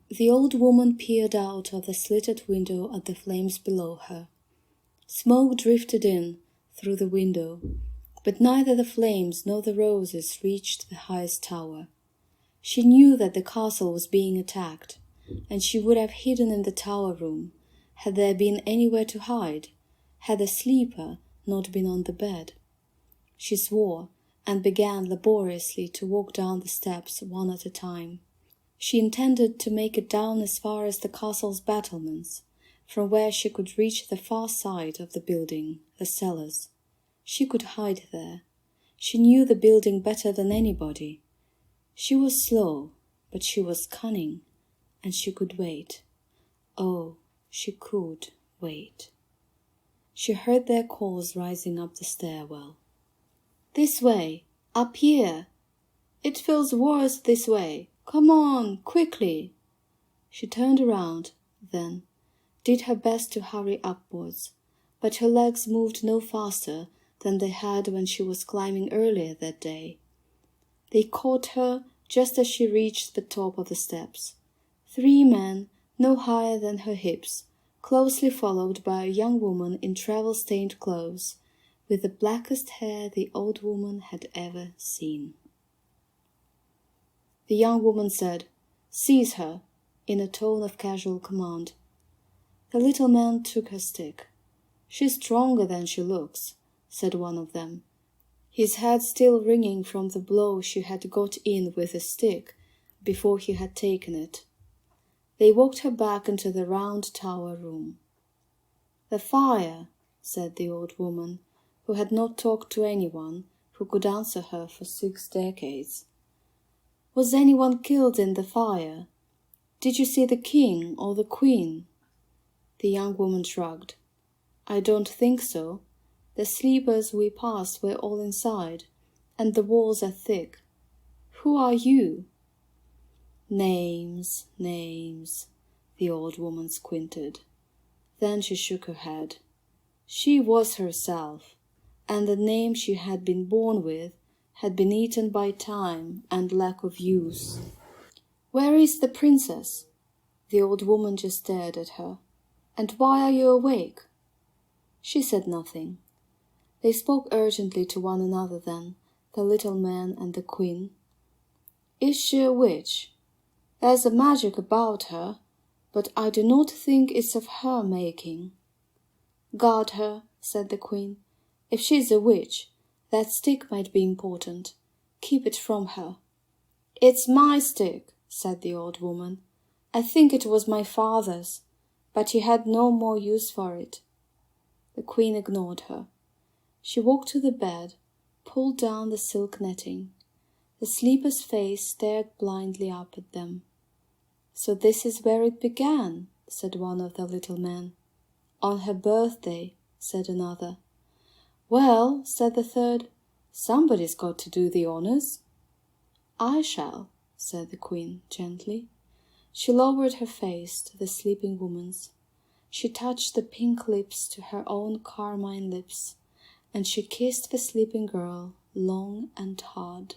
The old woman peered out of the slitted window at the flames below her. Smoke drifted in through the window, but neither the flames nor the roses reached the highest tower. She knew that the castle was being attacked, and she would have hidden in the tower room, had there been anywhere to hide, had the sleeper not been on the bed. She swore, and began laboriously to walk down the steps one at a time. She intended to make it down as far as the castle's battlements, from where she could reach the far side of the building, the cellars. She could hide there. She knew the building better than anybody. She was slow, but she was cunning, and she could wait. Oh, she could wait. She heard their calls rising up the stairwell. "This way! Up here! It feels worse this way! Come on, quickly!" She turned around, then, did her best to hurry upwards, but her legs moved no faster than they had when she was climbing earlier that day. They caught her just as she reached the top of the steps. 3 men, no higher than her hips, closely followed by a young woman in travel-stained clothes, with the blackest hair the old woman had ever seen. The young woman said, "Seize her," in a tone of casual command. The little man took her stick. "She's stronger than she looks," said one of them, his head still ringing from the blow she had got in with the stick before he had taken it. They walked her back into the round tower room. "The fire," said the old woman, who had not talked to anyone who could answer her for 6 decades. "Was anyone killed in the fire? Did you see the king or the queen?" The young woman shrugged. "I don't think so. The sleepers we passed were all inside, and the walls are thick. Who are you?" "Names, names," the old woman squinted. Then she shook her head. She was herself, and the name she had been born with had been eaten by time and lack of use. "Where is the princess?" The old woman just stared at her. "And why are you awake?" She said nothing. They spoke urgently to one another then, the little man and the queen. "Is she a witch? There's a magic about her, but I do not think it's of her making." "Guard her," said the queen. "If she's a witch, that stick might be important. Keep it from her." "It's my stick," said the old woman. "I think it was my father's, but he had no more use for it." The queen ignored her. She walked to the bed, pulled down the silk netting. The sleeper's face stared blindly up at them. "So this is where it began," said one of the little men. "On her birthday," said another. "Well," said the third, "somebody's got to do the honors." "I shall," said the queen gently. She lowered her face to the sleeping woman's. She touched the pink lips to her own carmine lips, and she kissed the sleeping girl long and hard.